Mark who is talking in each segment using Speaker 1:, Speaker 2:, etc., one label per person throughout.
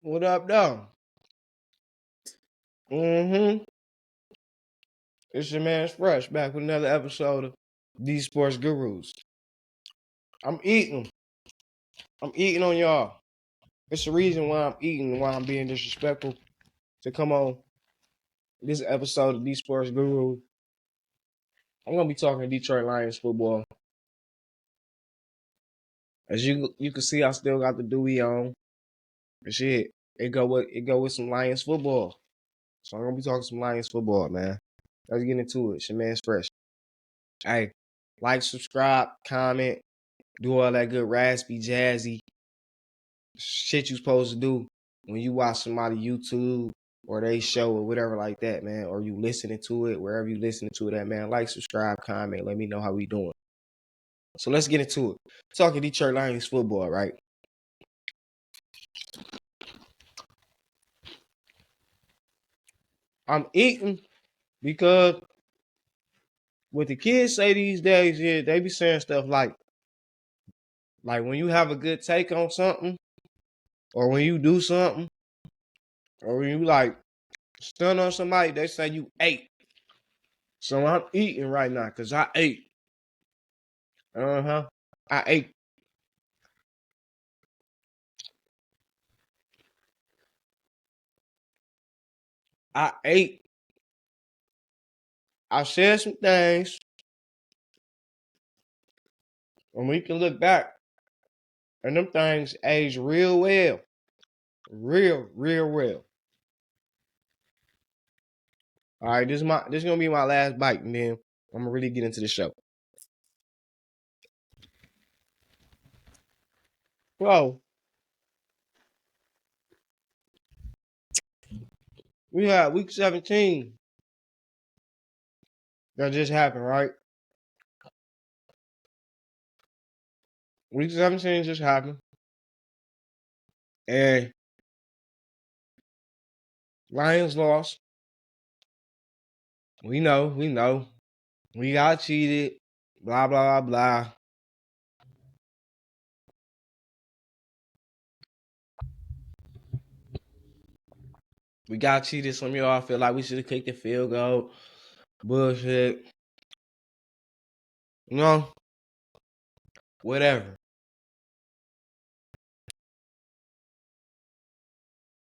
Speaker 1: What up, though? Mm-hmm. It's your man Fresh back with another episode of These Sports Gurus. I'm eating. I'm eating on y'all. It's the reason why I'm eating and why I'm being disrespectful to come on this episode of These Sports Gurus. I'm gonna be talking Detroit Lions football. As you can see, I still got the Dewey on. But shit, it go with some Lions football. So I'm gonna be talking some Lions football, man. Let's get into it. It's your man's Fresh. Hey, like, subscribe, comment, do all that good raspy, jazzy shit you supposed to do when you watch somebody YouTube or they show or whatever like that, man. Or you listening to it, wherever you listening to it at, man. Like, subscribe, comment, let me know how we doing. So let's get into it. Talking Detroit Lions football, right? I'm eating because what the kids say these days is they be saying stuff like when you have a good take on something, or when you do something, or when you like stun on somebody, they say you ate. So I'm eating right now because I ate. I ate. I ate. I said some things, and we can look back, and them things aged real well. Real well. All right, this gonna be my last bite, and then I'm gonna really get into the show. So we had week 17 that just happened, right? Week 17 just happened, and Lions lost. We know. We got cheated. Blah blah blah. We got cheated. Some of y'all feel like we should have kicked the field goal. Bullshit. You know, whatever.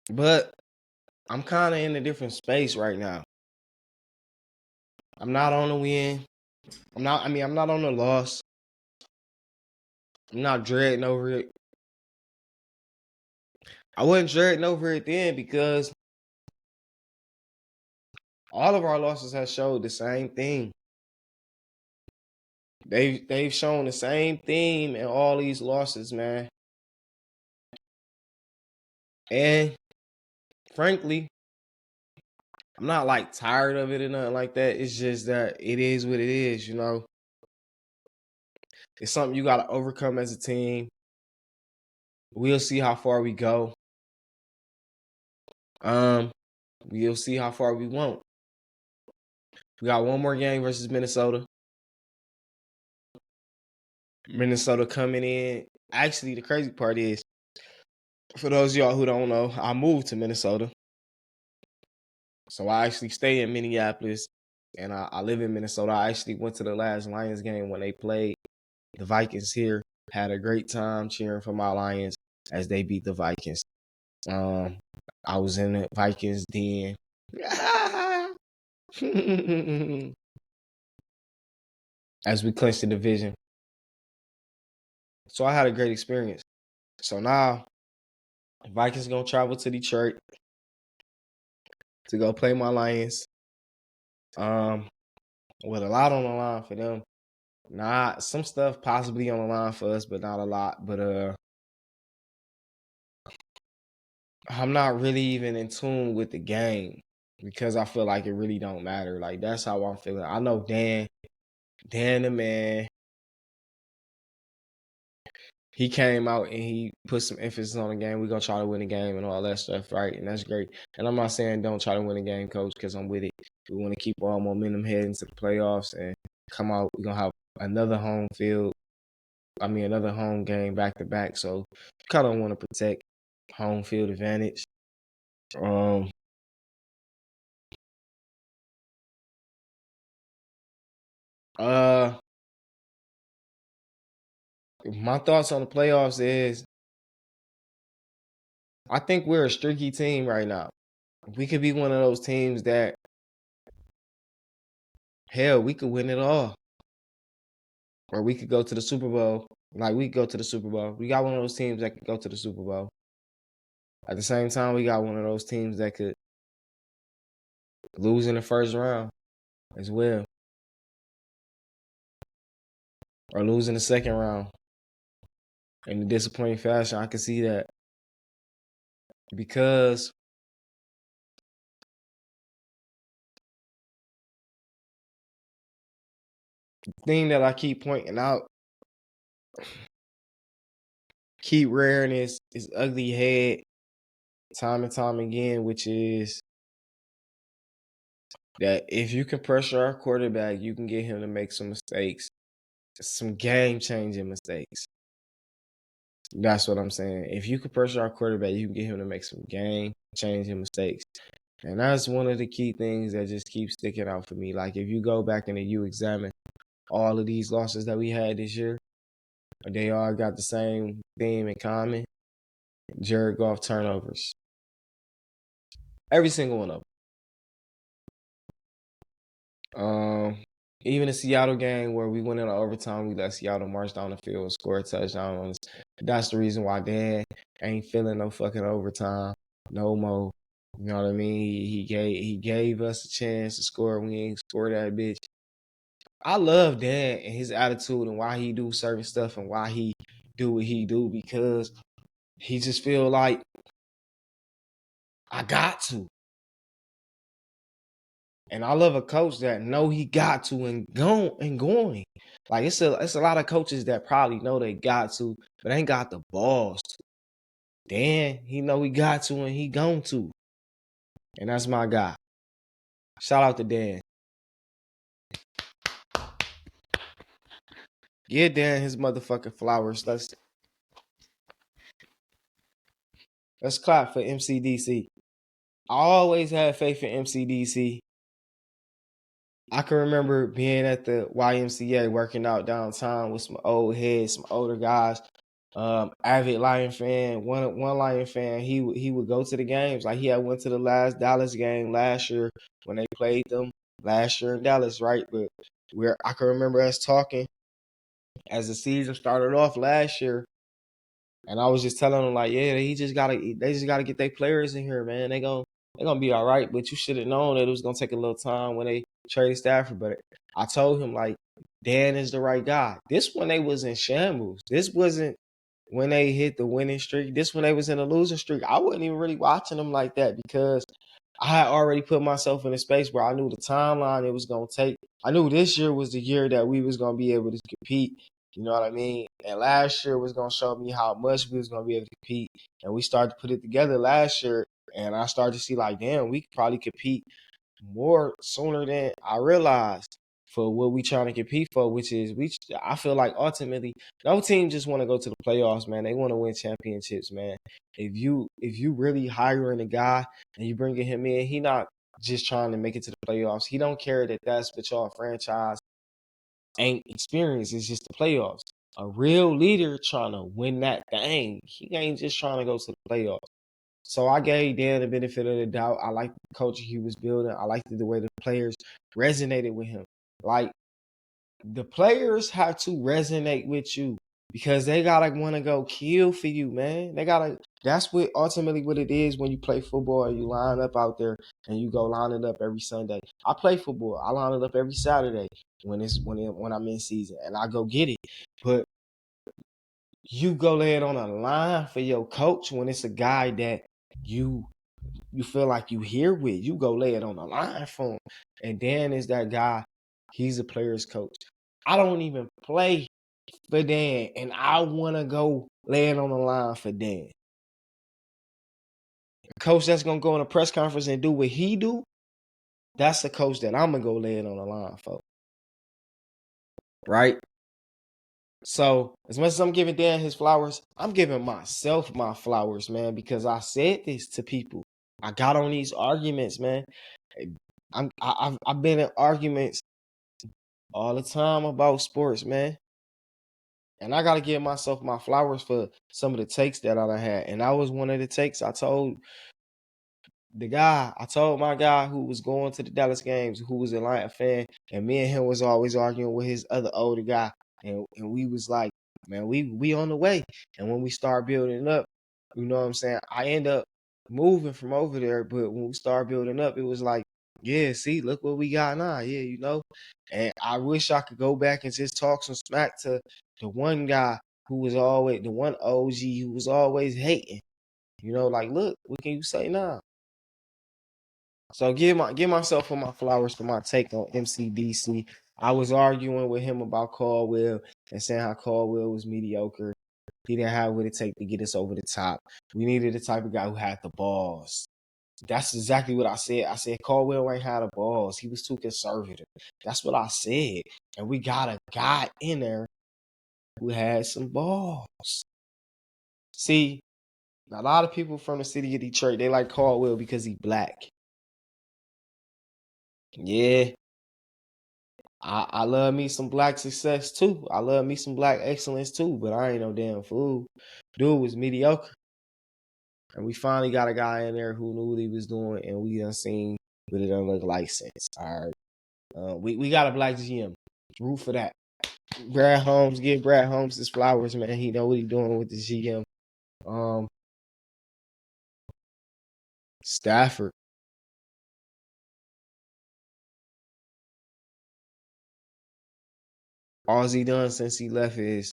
Speaker 1: But I'm kind of in a different space right now. I'm not on the win. I'm not on the loss. I'm not dreading over it. I wasn't dreading over it then because all of our losses have showed the same thing. They've shown the same theme in all these losses, man. And frankly, I'm not like tired of it or nothing like that. It's just that it is what it is, you know. It's something you got to overcome as a team. We'll see how far we go. We'll see how far we won't. We got one more game versus Minnesota. Minnesota coming in. Actually, the crazy part is, for those of y'all who don't know, I moved to Minnesota. So I actually stay in Minneapolis, and I live in Minnesota. I actually went to the last Lions game when they played the Vikings here. Had a great time cheering for my Lions as they beat the Vikings. I was in the Vikings den. As we clinched the division. So I had a great experience. So now, the Vikings gonna travel to Detroit to go play my Lions. With a lot on the line for them. Not some stuff possibly on the line for us, but not a lot. But I'm not really even in tune with the game because I feel like it really don't matter. Like, that's how I'm feeling. I know Dan the man, he came out and he put some emphasis on the game. We're going to try to win the game and all that stuff, right? And that's great. And I'm not saying don't try to win the game, coach, because I'm with it. We want to keep all momentum heading to the playoffs and come out. We're going to have another home game back to back. So kind of want to protect home field advantage. Um, uh, my thoughts on the playoffs is I think we're a streaky team right now. We could be one of those teams that, hell, we could win it all. Or we could go to the Super Bowl. Like, we could go to the Super Bowl. We got one of those teams that could go to the Super Bowl. At the same time, we got one of those teams that could lose in the first round as well. Or lose in the second round. In a disappointing fashion, I can see that. Because the thing that I keep pointing out, keep rearing his ugly head time and time again, which is that if you can pressure our quarterback, you can get him to make some mistakes, some game-changing mistakes. That's what I'm saying. If you can pressure our quarterback, you can get him to make some game-changing mistakes. And that's one of the key things that just keeps sticking out for me. Like, if you go back and you examine all of these losses that we had this year, they all got the same theme in common. Jared Goff turnovers. Every single one of them. Even the Seattle game where we went into overtime, we let Seattle march down the field and score a touchdown on us. That's the reason why Dan ain't feeling no fucking overtime no more. You know what I mean? He gave us a chance to score. We ain't score that bitch. I love Dan and his attitude and why he do certain stuff and why he do what he do, because he just feel like I got to. And I love a coach that know he got to and going. Like, it's a lot of coaches that probably know they got to, but ain't got the balls to. Dan, he know he got to and he going to. And that's my guy. Shout out to Dan. Give Dan his motherfucking flowers. Let's clap for MCDC. I always had faith in MCDC. I can remember being at the YMCA working out downtown with some old heads, some older guys. Avid Lion fan, one Lion fan. He would go to the games. Like, he had went to the last Dallas game last year when they played them last year in Dallas, right? But where I can remember us talking as the season started off last year, and I was just telling him, like, yeah, they just gotta get their players in here, man. They're gonna be all right. But you should have known that it was gonna take a little time when they traded Stafford. But I told him, like, Dan is the right guy. This when they was in shambles. This wasn't when they hit the winning streak. This when they was in a losing streak. I wasn't even really watching them like that because I had already put myself in a space where I knew the timeline it was gonna take. I knew this year was the year that we was gonna be able to compete. You know what I mean? And last year was gonna show me how much we was gonna be able to compete. And we started to put it together last year, and I started to see, like, damn, we could probably compete more sooner than I realized for what we trying to compete for, which is I feel like ultimately no team just want to go to the playoffs, man. They want to win championships, man. If you really hiring a guy and you bringing him in, he not just trying to make it to the playoffs. He don't care that that's what y'all franchise ain't experienced. It's just the playoffs. A real leader trying to win that thing. He ain't just trying to go to the playoffs. So I gave Dan the benefit of the doubt. I liked the culture he was building. I liked the way the players resonated with him. Like, the players have to resonate with you because they gotta want to go kill for you, man. That's what ultimately what it is when you play football and you line up out there and you go line it up every Sunday. I play football. I line it up every Saturday when I'm in season, and I go get it. But you go lay it on a line for your coach when it's a guy that you feel like you here with. You go lay it on the line for him. And Dan is that guy. He's a player's coach. I don't even play for Dan, and I want to go lay it on the line for Dan. A coach that's going to go in a press conference and do what he do, that's the coach that I'm going to go lay it on the line for. Right? So as much as I'm giving Dan his flowers, I'm giving myself my flowers, man, because I said this to people. I got on these arguments, man. I've been in arguments all the time about sports, man. And I gotta give myself my flowers for some of the takes that I done had. And that was one of the takes I told I told my guy who was going to the Dallas games, who was a Lion fan, and me and him was always arguing with his other older guy. And we was like, man, we on the way. And when we start building up, you know what I'm saying? I end up moving from over there, but when we start building up, it was like, yeah, see, look what we got now. Yeah, you know. And I wish I could go back and just talk some smack to the one guy who was always the one OG who was always hating. You know, like, look, what can you say now? So give myself for my flowers for my take on MCDC. I was arguing with him about Caldwell and saying how Caldwell was mediocre. He didn't have what it take to get us over the top. We needed the type of guy who had the balls. That's exactly what I said. I said Caldwell ain't had the balls. He was too conservative. That's what I said. And we got a guy in there who had some balls. See, a lot of people from the city of Detroit, they like Caldwell because he black. Yeah, I love me some black success too. I love me some black excellence too, but I ain't no damn fool. Dude was mediocre. And we finally got a guy in there who knew what he was doing, and we done seen what it done look like since. All right. We got a black GM. Root for that. Brad Holmes, give Brad Holmes his flowers, man. He know what he doing with the GM. Um, Stafford. All he done since he left is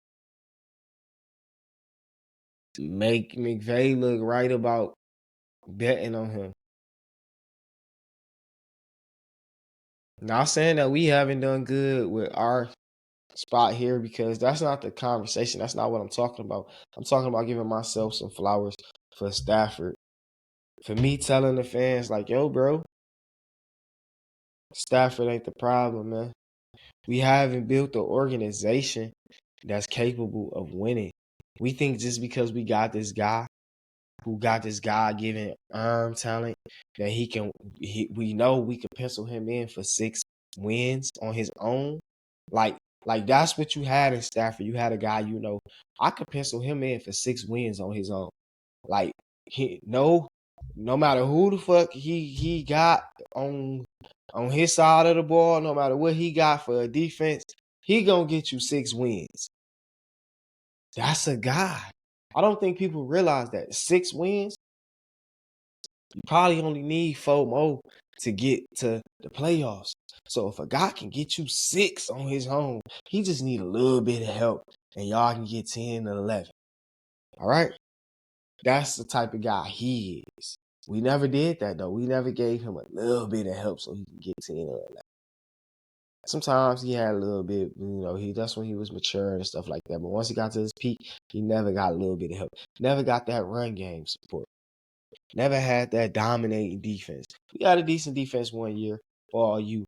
Speaker 1: make McVay look right about betting on him. Not saying that we haven't done good with our spot here because that's not the conversation. That's not what I'm talking about. I'm talking about giving myself some flowers for Stafford. For me telling the fans, like, yo, bro, Stafford ain't the problem, man. We haven't built the organization that's capable of winning. We think just because we got this guy who got this God given arm talent that we know we could pencil him in for 6 wins on his own. Like like that's what you had in Stafford. You had a guy, I could pencil him in for 6 wins on his own. Like no matter who the fuck he got on his side of the ball, no matter what he got for a defense, he gonna get you 6 wins. That's a guy. I don't think people realize that 6 wins, you probably only need 4 more to get to the playoffs. So if a guy can get you 6 on his home, he just need a little bit of help, and y'all can get 10 and 11. All right? That's the type of guy he is. We never did that, though. We never gave him a little bit of help so he can get 10 or 11. Sometimes he had a little bit, that's when he was mature and stuff like that. But once he got to his peak, he never got a little bit of help. Never got that run game support. Never had that dominating defense. We had a decent defense one year for all you.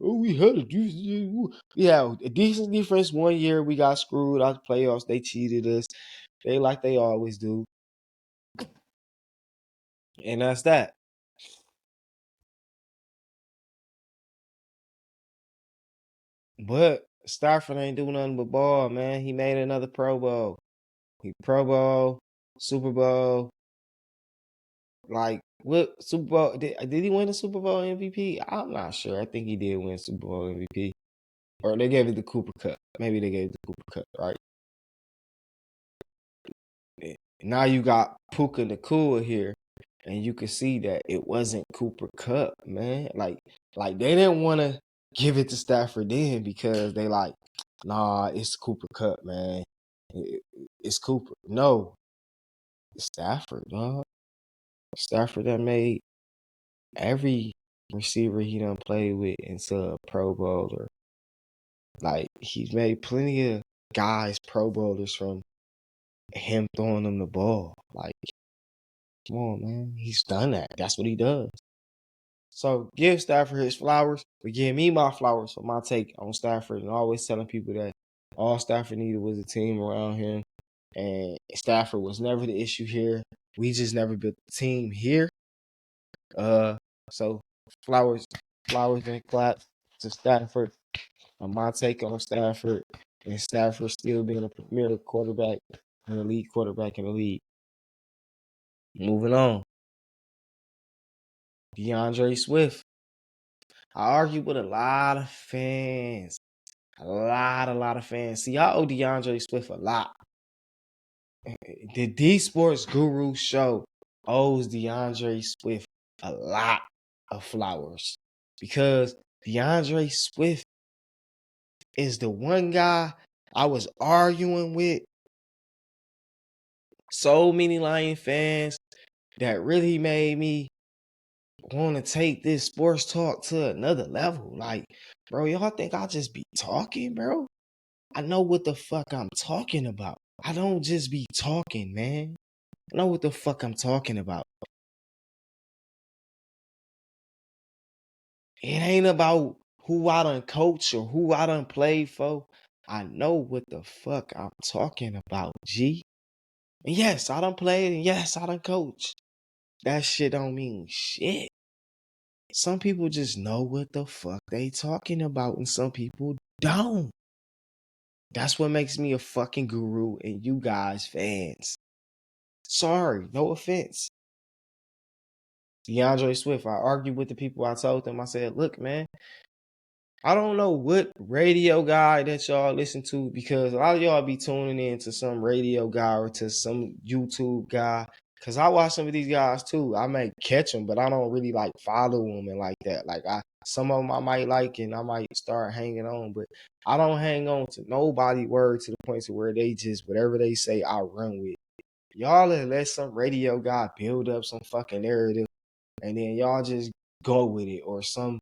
Speaker 1: Oh, we had a decent. We had a decent defense one year. We got screwed out the playoffs. They cheated us. They like they always do. And that's that. But Stafford ain't doing nothing but ball, man. He made another Pro Bowl. He Pro Bowl, Super Bowl. Like, what Super Bowl? Did he win the Super Bowl MVP? I'm not sure. I think he did win Super Bowl MVP. Or they gave it the Cooper Cup. Maybe they gave it the Cooper Cup, right? Now you got Puka Nacua here, and you can see that it wasn't Cooper Cup, man. Like they didn't want to give it to Stafford then because they like, nah, it's Cooper Cup, man. It's Cooper. No, it's Stafford, dog. Stafford that made every receiver he done played with into a Pro Bowler. Like he's made plenty of guys Pro Bowlers from him throwing them the ball. Like, come on, man. He's done that. That's what he does. So give Stafford his flowers, but give me my flowers for my take on Stafford and always telling people that All Stafford needed was a team around him. And Stafford was never the issue here. We just never built the team here. So flowers and claps to Stafford. On my take on Stafford, and Stafford still being a premier quarterback, an elite quarterback in the league. Moving on. DeAndre Swift. I argue with a lot of fans. A lot of fans. See, I owe DeAndre Swift a lot. The D Sports Guru show owes DeAndre Swift a lot of flowers because DeAndre Swift is the one guy I was arguing with so many Lion fans that really made me want to take this sports talk to another level. Like, bro, y'all think I just be talking, bro? I know what the fuck I'm talking about. I don't just be talking, man. I know what the fuck I'm talking about. It ain't about who I done coach or who I done played for. I know what the fuck I'm talking about, G. And yes, I done played and yes, I done coached. That shit don't mean shit. Some people just know what the fuck they talking about and some people don't. That's what makes me a fucking guru and you guys fans. Sorry, no offense. DeAndre Swift, I argued with the people. I told them, I said, look, man, I don't know what radio guy that y'all listen to because a lot of y'all be tuning in to some radio guy or to some YouTube guy. Cause I watch some of these guys too. I may catch them, but I don't really like follow them and like that. Like some of them I might like and I might start hanging on, but I don't hang on to nobody word to the point to where they just whatever they say I run with. Y'all let some radio guy build up some fucking narrative and then y'all just go with it or some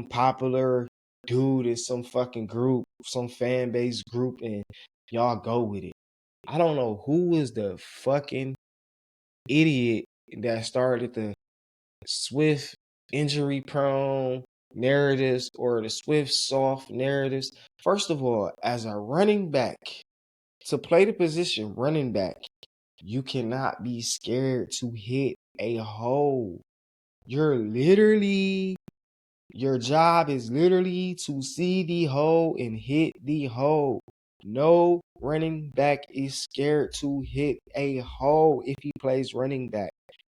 Speaker 1: popular dude is some fucking group, some fan base group, and y'all go with it. I don't know who is the fucking idiot that started the Swift injury prone narratives or the Swift soft narratives. First of all, as a running back, to play the position running back, you cannot be scared to hit a hole. Your job is literally to see the hole and hit the hole. No running back is scared to hit a hole if he plays running back.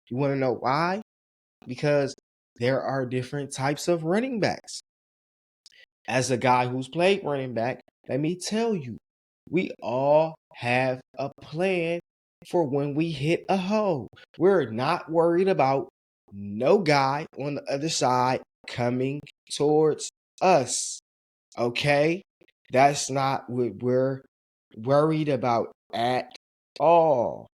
Speaker 1: You want to know why? Because there are different types of running backs. As a guy who's played running back, let me tell you, we all have a plan for when we hit a hole. We're not worried about no guy on the other side coming towards us. Okay? That's not what we're worried about at all.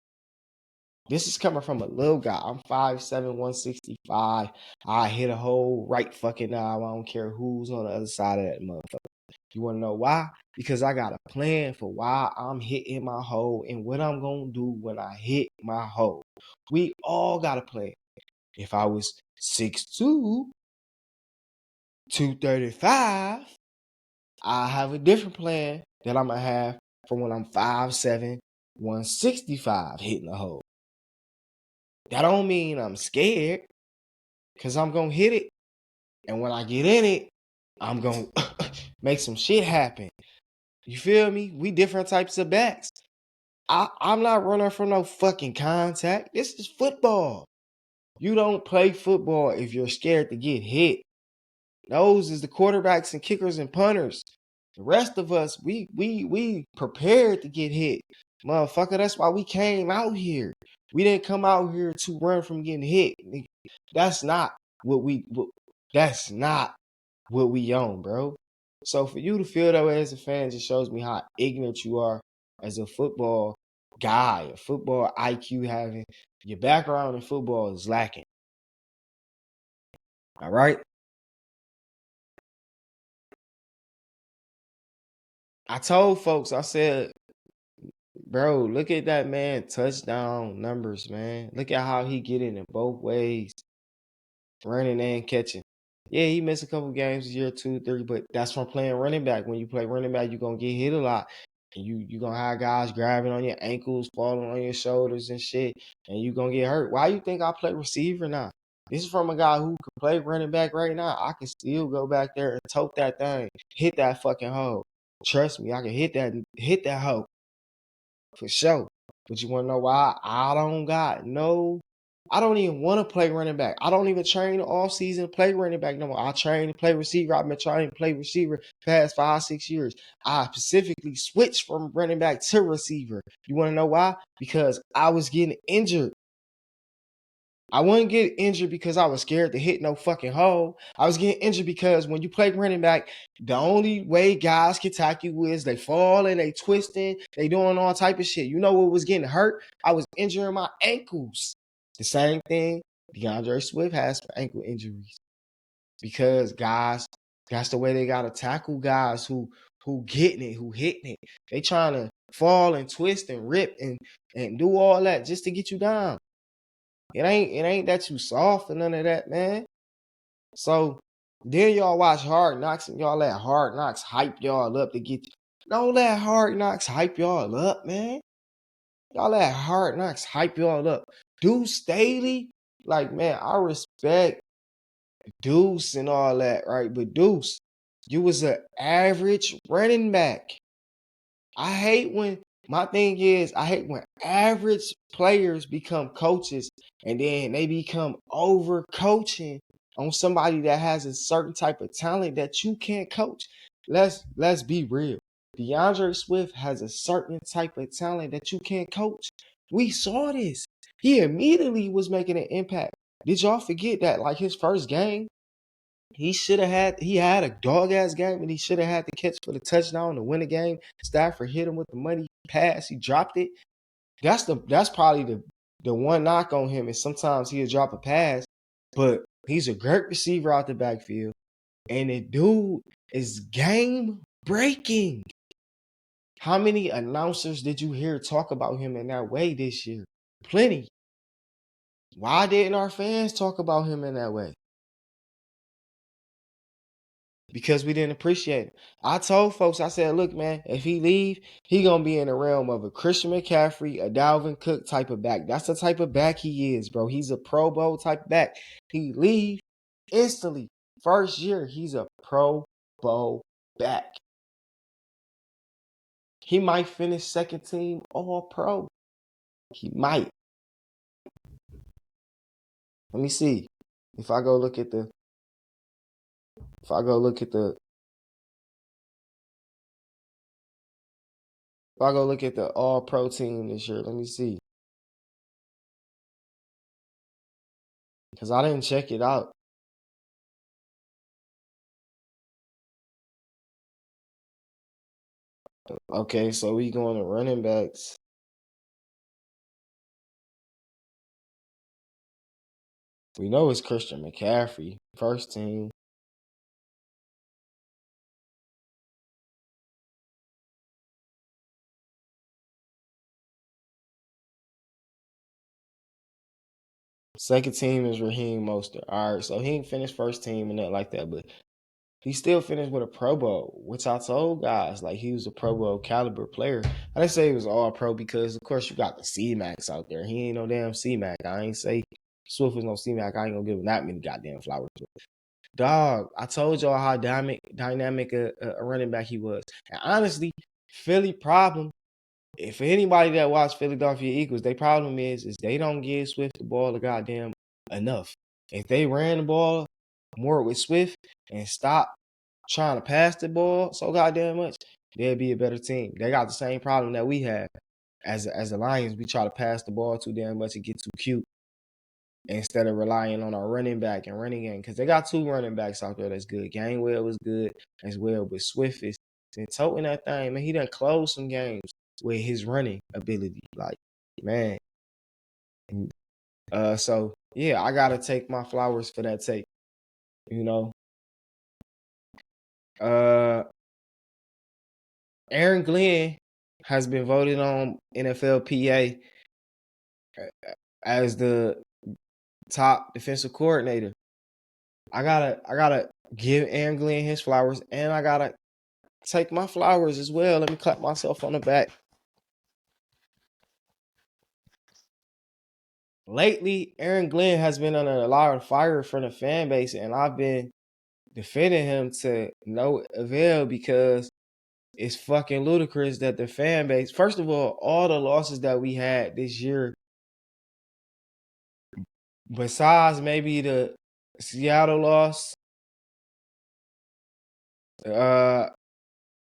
Speaker 1: This is coming from a little guy. I'm 5'7", 165. I hit a hole right fucking now. I don't care who's on the other side of that motherfucker. You want to know why? Because I got a plan for why I'm hitting my hole and what I'm going to do when I hit my hole. We all got a plan. If I was 6'2", 235, I have a different plan that I'm going to have for when I'm 5'7", 165 hitting the hole. That don't mean I'm scared because I'm going to hit it. And when I get in it, I'm going to make some shit happen. You feel me? We different types of backs. I'm not running from no fucking contact. This is football. You don't play football if you're scared to get hit. Those is the quarterbacks and kickers and punters. The rest of us, we prepared to get hit. Motherfucker, that's why we came out here. We didn't come out here to run from getting hit. That's not what we own, bro. So for you to feel that way as a fan just shows me how ignorant you are as a football guy, a football IQ having. Your background in football is lacking. All right? I told folks, I said, bro, look at that man touchdown numbers, man. Look at how he get in both ways, running and catching. Yeah, he missed a couple games, a year, 2, 3, but that's from playing running back. When you play running back, you're gonna get hit a lot. And you gonna have guys grabbing on your ankles, falling on your shoulders and shit, and you gonna get hurt. Why you think I play receiver now? This is from a guy who can play running back right now. I can still go back there and tote that thing, hit that fucking hole. Trust me, I can hit that hole for sure. But you wanna know why? I don't even want to play running back. I don't even train all season to play running back no more. I train to play receiver. I've been trying to play receiver past 5, 6 years. I specifically switched from running back to receiver. You want to know why? Because I was getting injured. I wasn't getting injured because I was scared to hit no fucking hole. I was getting injured because when you play running back, the only way guys can tackle you is they falling, they twisting, they doing all type of shit. You know what was getting hurt? I was injuring my ankles. The same thing DeAndre Swift has for ankle injuries. Because guys, that's the way they gotta tackle guys who getting it, who hitting it. They trying to fall and twist and rip and do all that just to get you down. It ain't that you soft or none of that, man. So then y'all watch Hard Knocks and y'all let Hard Knocks hype y'all up to get. Don't let Hard Knocks hype y'all up, man. Y'all let Hard Knocks hype y'all up. Deuce Staley, like, man, I respect Deuce and all that, right? But Deuce, you was an average running back. I hate when I hate when average players become coaches and then they become over coaching on somebody that has a certain type of talent that you can't coach. Let's be real. DeAndre Swift has a certain type of talent that you can't coach. We saw this. He immediately was making an impact. Did y'all forget that like his first game, he had a dog ass game and he should have had the catch for the touchdown to win the game. Stafford hit him with the money pass. He dropped it. That's probably the one knock on him is sometimes he'll drop a pass, but he's a great receiver out the backfield. And the dude is game breaking. How many announcers did you hear talk about him in that way this year? Plenty. Why didn't our fans talk about him in that way? Because we didn't appreciate it. I told folks, I said, look, man, if he leave, he gonna be in the realm of a Christian McCaffrey, a Dalvin Cook type of back. That's the type of back he is, bro. He's a Pro Bowl type back. He leave instantly. First year, he's a Pro Bowl back. He might finish second team All Pro. He might. Let me see. If I go look at the if I go look at the if I go look at the All Pro team this year, let me see. Because I didn't check it out. Okay, so we going to running backs. We know it's Christian McCaffrey, first team. Second team is Raheem Mostert. All right, so he ain't finished first team and nothing like that, but he still finished with a Pro Bowl, which I told guys, like, he was a Pro Bowl caliber player. I didn't say he was all pro because, of course, you got the C-Max out there. He ain't no damn C-Mac. I ain't say Swift was no C-Mac. I ain't gonna give him that many goddamn flowers. Dog, I told y'all how dynamic a running back he was. And honestly, Philly problem, if anybody that watched Philadelphia Eagles, their problem is they don't give Swift the ball goddamn enough. If they ran the ball more with Swift and stop trying to pass the ball so goddamn much, they'd be a better team. They got the same problem that we have as the Lions. We try to pass the ball too damn much and get too cute instead of relying on our running back and running game because they got two running backs out there that's good. Gainwell was good as well, but Swift is toting that thing, man. He done closed some games with his running ability. Like, man. So yeah, I gotta take my flowers for that take. You know. Aaron Glenn has been voted on NFLPA as the top defensive coordinator. I gotta give Aaron Glenn his flowers, and I gotta take my flowers as well. Let me clap myself on the back. Lately, Aaron Glenn has been under a lot of fire from the fan base, and I've been defending him to no avail because it's fucking ludicrous that the fan base, first of all the losses that we had this year, besides maybe the Seattle loss, uh,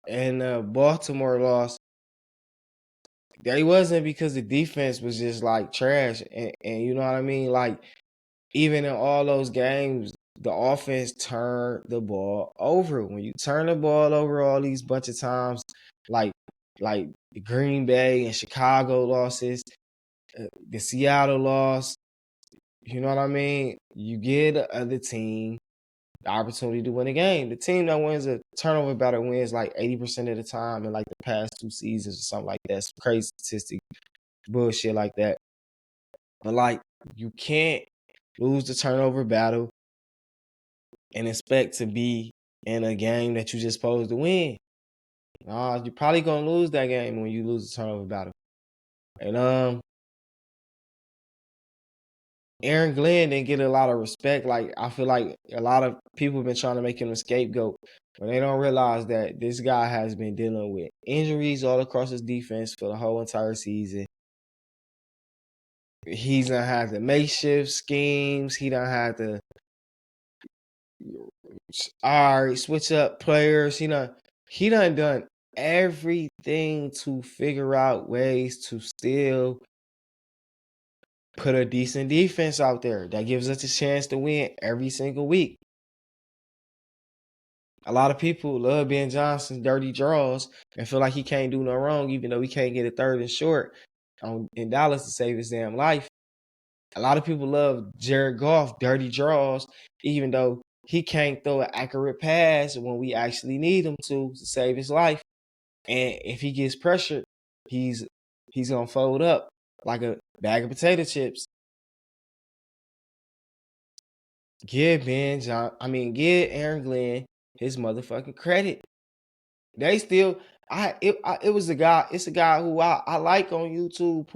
Speaker 1: and Baltimore loss, they wasn't because the defense was just like trash, and you know what I mean. Like even in all those games, the offense turned the ball over. When you turn the ball over all these bunch of times, like like the Green Bay and Chicago losses, the Seattle loss, you know what I mean? You give the other team the opportunity to win a game. The team that wins a turnover battle wins like 80% of the time in like the past 2 seasons or something like that. Some crazy statistic bullshit like that. But like you can't lose the turnover battle and expect to be in a game that you just supposed to win. You're probably gonna lose that game when you lose the turnover battle. And Aaron Glenn didn't get a lot of respect. Like I feel like a lot of people have been trying to make him a scapegoat, but they don't realize that this guy has been dealing with injuries all across his defense for the whole entire season. He's done had the makeshift schemes. He done had to switch up players. He done everything to figure out ways to still put a decent defense out there that gives us a chance to win every single week. A lot of people love Ben Johnson's dirty draws and feel like he can't do no wrong, even though he can't get a third and short in Dallas to save his damn life. A lot of people love Jared Goff dirty draws, even though he can't throw an accurate pass when we actually need him to save his life. And if he gets pressured, he's gonna fold up like a bag of potato chips. Give Aaron Glenn his motherfucking credit. They still, it's a guy who I like on YouTube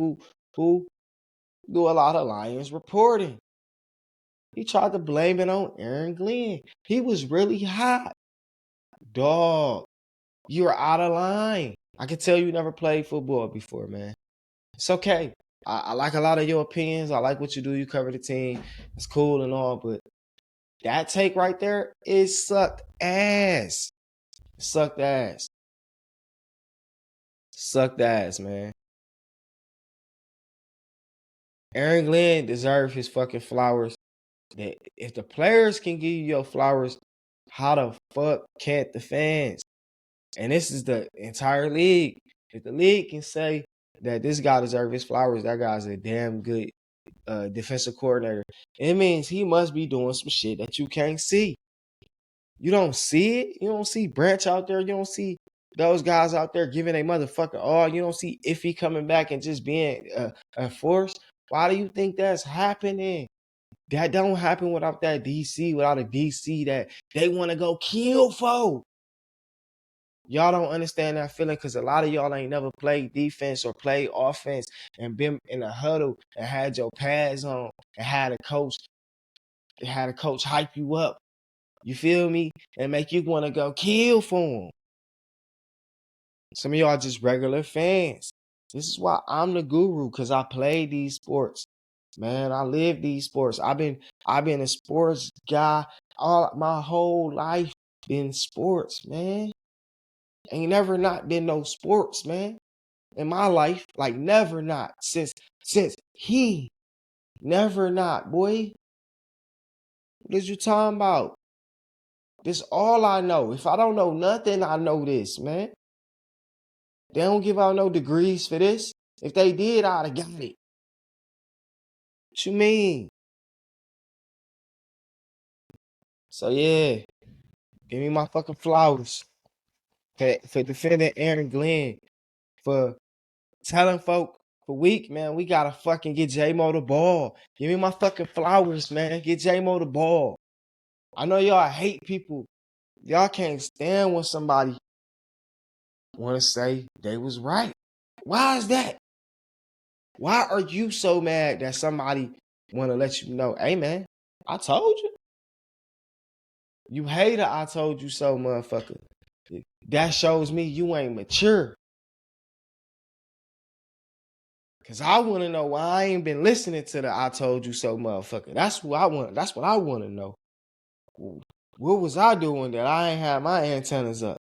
Speaker 1: who do a lot of Lions reporting. He tried to blame it on Aaron Glenn. He was really hot. Dog, you're out of line. I can tell you never played football before, man. It's okay. I like a lot of your opinions. I like what you do. You cover the team. It's cool and all, but that take right there, it sucked ass. Sucked ass. Sucked ass, man. Aaron Glenn deserved his fucking flowers. If the players can give you your flowers, how the fuck can't the fans? And this is the entire league. If the league can say that this guy deserves his flowers, that guy's a damn good defensive coordinator. It means he must be doing some shit that you can't see. You don't see it. You don't see Branch out there. You don't see those guys out there giving a motherfucker all. You don't see Iffy coming back and just being a force. Why do you think that's happening? That don't happen without that DC, without a DC that they want to go kill for. Y'all don't understand that feeling because a lot of y'all ain't never played defense or played offense and been in a huddle and had your pads on and had a coach hype you up. You feel me? And make you want to go kill for him. Some of y'all just regular fans. This is why I'm the guru, because I play these sports. Man, I live these sports. I've been a sports guy all my whole life. Been sports, man. Ain't never not been no sports, man. In my life, like never not. Since he never not, boy. What is you talking about? This all I know. If I don't know nothing, I know this, man. They don't give out no degrees for this. If they did, I'd have got it. What you mean? So yeah, give me my fucking flowers for defending Aaron Glenn, for telling folk for week, man, we gotta fucking get J-Mo the ball. Give me my fucking flowers, man. Get J-Mo the ball. I know y'all hate people. Y'all can't stand when somebody want to say they was right. Why is that? Why are you so mad that somebody want to let you know, hey man, I told you. You hate it, I told you so, motherfucker. That shows me you ain't mature. Cause I want to know why I ain't been listening to the I told you so motherfucker. That's what I want. That's what I want to know. What was I doing that I ain't had my antennas up?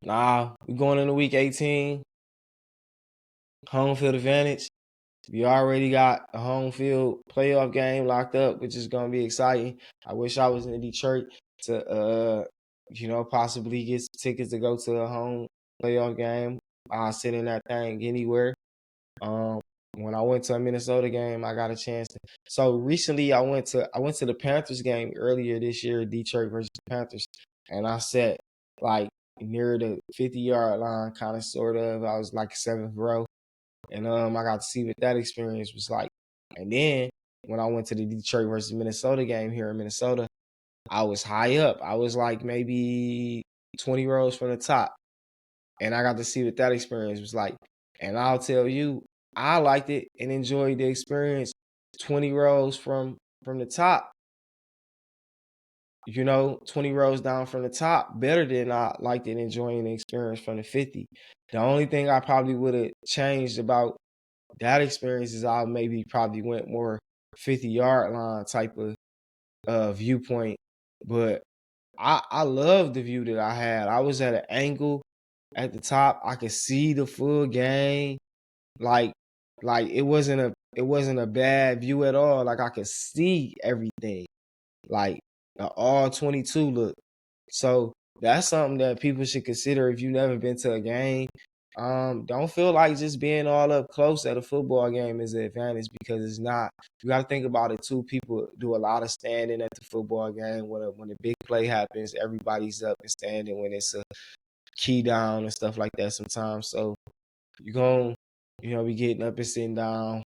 Speaker 1: Nah, we going into week 18. Home field advantage. We already got a home field playoff game locked up, which is gonna be exciting. I wish I was in Detroit to possibly get some tickets to go to a home playoff game. I'll sit in that thing anywhere. Um, when I went to a Minnesota game, I got a chance to. So recently, I went to the Panthers game earlier this year, Detroit versus the Panthers, and I sat like near the 50-yard line, kind of sort of. I was like seventh row, and I got to see what that experience was like. And then when I went to the Detroit versus Minnesota game here in Minnesota, I was high up. I was like maybe 20 rows from the top, and I got to see what that experience was like. And I'll tell you, I liked it and enjoyed the experience 20 rows from the top. 20 rows down from the top better than I liked it enjoying the experience from the 50. The only thing I probably would have changed about that experience is I maybe probably went more 50-yard line type of viewpoint. But I love the view that I had. I was at an angle at the top. I could see the full game. Like it wasn't a bad view at all. Like I could see everything. Like all 22 look. So that's something that people should consider if you've never been to a game. Don't feel like just being all up close at a football game is an advantage, because it's not. You got to think about it too. People do a lot of standing at the football game. When a big play happens, everybody's up and standing when it's a key down and stuff like that sometimes. So you're going to be getting up and sitting down.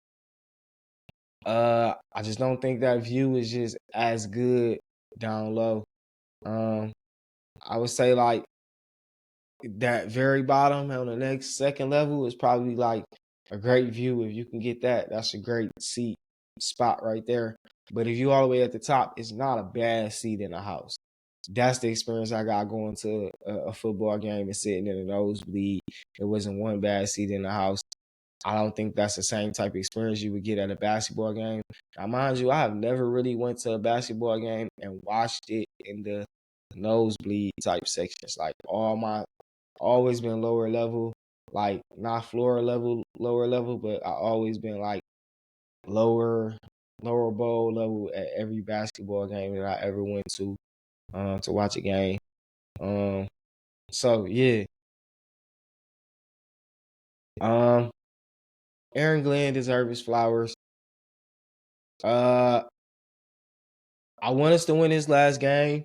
Speaker 1: I just don't think that view is just as good down low. I would say like that very bottom on the next second level is probably like a great view. If you can get that, that's a great seat spot right there. But if you all the way at the top, it's not a bad seat in the house. That's the experience I got going to a football game and sitting in a nosebleed. It wasn't one bad seat in the house. I don't think that's the same type of experience you would get at a basketball game. Now, mind you, I have never really went to a basketball game and watched it in the nosebleed type sections. Like always been lower level, like not floor level, lower level, but I always been like lower bowl level at every basketball game that I ever went to watch a game. So yeah. Um Aaron Glenn deserves his flowers. Uh I want us to win this last game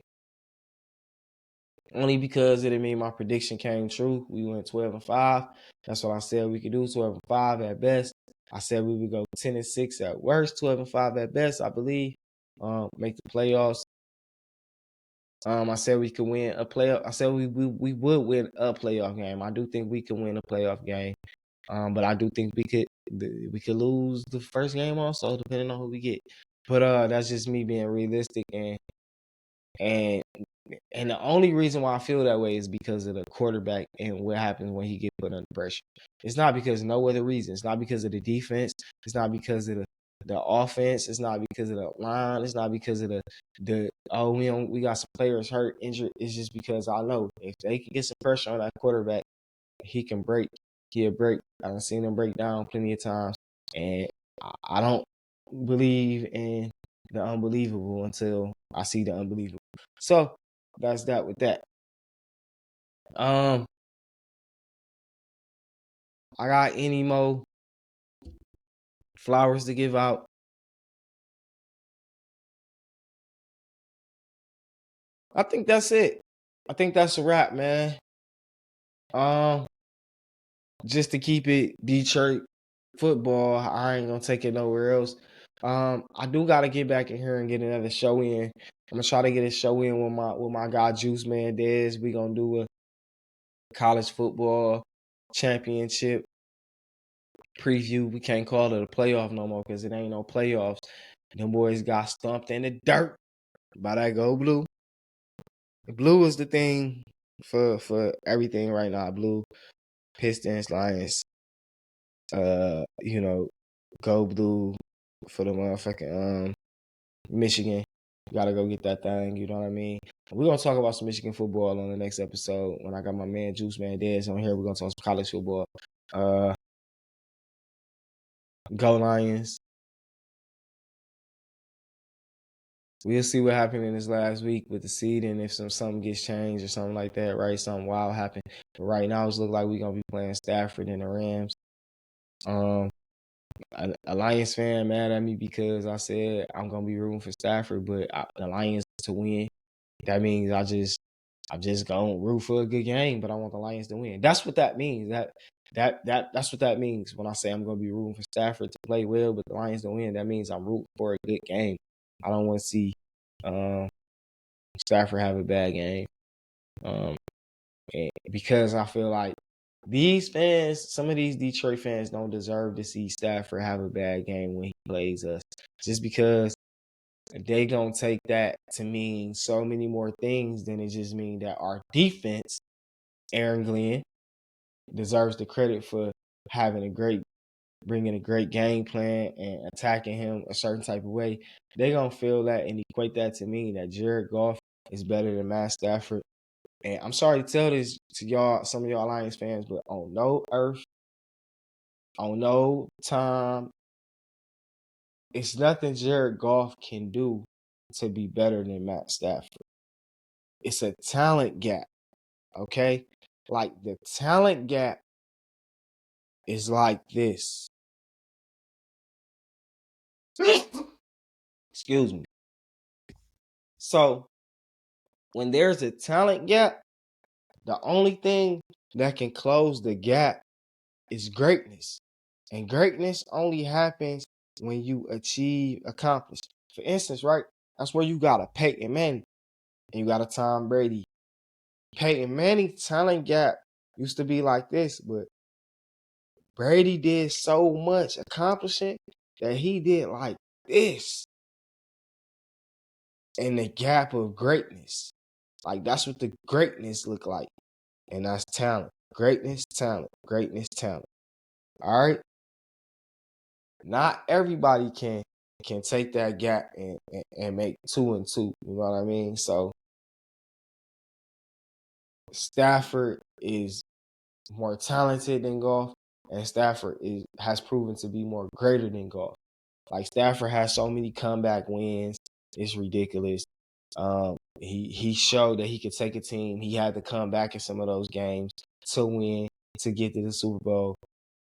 Speaker 1: only because it made my prediction came true. We went 12-5. That's what I said we could do. 12-5 at best. I said we would go 10-6 at worst. 12-5 at best, I believe. Make the playoffs. I said we could win a playoff. I said we would win a playoff game. I do think we can win a playoff game. But I do think we could lose the first game also, depending on who we get. But that's just me being realistic, and the only reason why I feel that way is because of the quarterback and what happens when he get put under pressure. It's not because of no other reason. It's not because of the defense. It's not because of the offense. It's not because of the line. It's not because of we got some players hurt, injured. It's just because I know if they can get some pressure on that quarterback, he can break. He'll break. I've seen him break down plenty of times, and I don't believe in the unbelievable until I see the unbelievable. So that's that with that. I got any more flowers to give out? I think that's it. I think that's a wrap, man. Um, just to keep it Detroit football, I ain't gonna take it nowhere else. I do gotta get back in here and get another show in. I'm gonna try to get a show in with my guy Juice Man Dez. We gonna do a college football championship preview. We can't call it a playoff no more because it ain't no playoffs. Them boys got stumped in the dirt by that Go Blue. The blue is the thing for everything right now. Blue, Pistons, Lions, Go Blue for the motherfucking Michigan. Gotta go get that thing, you know what I mean? We're gonna talk about some Michigan football on the next episode. When I got my man Juice Man Dez on here, we're gonna talk some college football. Go Lions. We'll see what happened in this last week with the seeding, if something gets changed or something like that, right? Something wild happened. But right now, it looks like we're gonna be playing Stafford and the Rams. A Lions fan mad at me because I said I'm gonna be rooting for Stafford, but the Lions to win. That means I'm just gonna root for a good game, but I want the Lions to win. That's what that means. That's what that means when I say I'm gonna be rooting for Stafford to play well, but the Lions to win. That means I'm rooting for a good game. I don't want to see Stafford have a bad game, because I feel like these fans, some of these Detroit fans, don't deserve to see Stafford have a bad game when he plays us, just because they gonna take that to mean so many more things than it just mean that our defense, Aaron Glenn, deserves the credit for bringing a great game plan and attacking him a certain type of way. They gonna feel that and equate that to mean that Jared Goff is better than Matt Stafford. And I'm sorry to tell this to y'all, some of y'all Lions fans, but on no earth, on no time, it's nothing Jared Goff can do to be better than Matt Stafford. It's a talent gap, okay? Like the talent gap is like this. Excuse me. So when there's a talent gap, the only thing that can close the gap is greatness. And greatness only happens when you accomplish. For instance, right? That's where you got a Peyton Manning and you got a Tom Brady. Peyton Manning talent gap used to be like this, but Brady did so much accomplishing that he did like this. And the gap of greatness. Like that's what the greatness look like. And that's talent. Greatness, talent. Greatness, talent. All right. Not everybody can take that gap and make 2 and 2. You know what I mean? So Stafford is more talented than Goff, and Stafford has proven to be more greater than Goff. Like Stafford has so many comeback wins, it's ridiculous. He showed that he could take a team. He had to come back in some of those games to win, to get to the Super Bowl.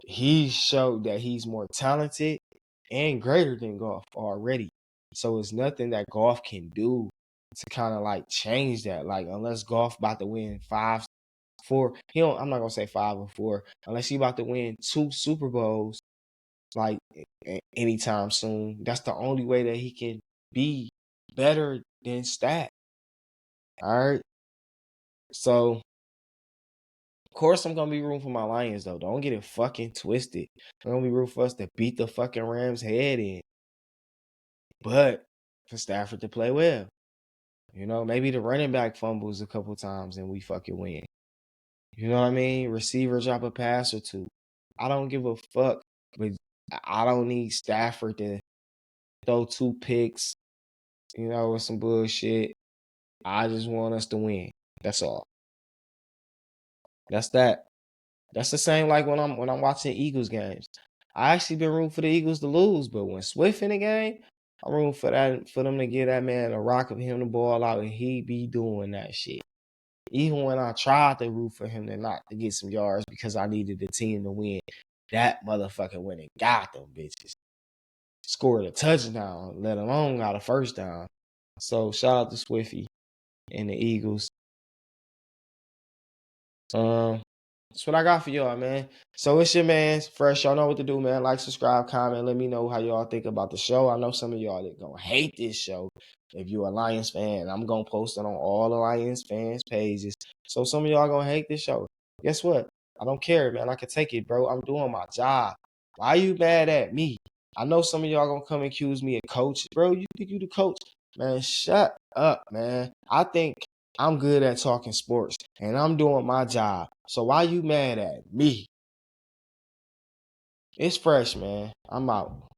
Speaker 1: He showed that he's more talented and greater than Goff already. So it's nothing that Goff can do to kind of like change that. Like unless Goff about to win 5-4, I'm not gonna say 5 or 4, unless he about to win 2 Super Bowls like anytime soon. That's the only way that he can be better than Stat. All right. So of course I'm gonna be rooting for my Lions though. Don't get it fucking twisted. I'm gonna be rooting for us to beat the fucking Rams head in. But for Stafford to play well. You know, maybe the running back fumbles a couple times and we fucking win. You know what I mean? Receiver drop a pass or two. I don't give a fuck, but I don't need Stafford to throw 2 picks, with some bullshit. I just want us to win. That's all. That's that. That's the same like when I'm watching Eagles games. I actually been rooting for the Eagles to lose, but when Swift in the game, I'm rooting for them to get that man a rock of him the ball out and he be doing that shit. Even when I tried to root for him to get some yards because I needed the team to win, that motherfucker went and got them bitches. Scored a touchdown, let alone got a first down. So shout out to Swifty and the Eagles. That's what I got for y'all, man. So it's your man, Fresh. Y'all know what to do, man. Like, subscribe, comment. Let me know how y'all think about the show. I know some of y'all that gonna hate this show. If you're a Lions fan, I'm gonna post it on all the Lions fans' pages. So some of y'all gonna hate this show. Guess what? I don't care, man. I can take it, bro. I'm doing my job. Why you mad at me? I know some of y'all gonna come and accuse me of coach. Bro, you think you the coach? Man, shut up, man. I think I'm good at talking sports and I'm doing my job. So why you mad at me? It's Fresh, man. I'm out.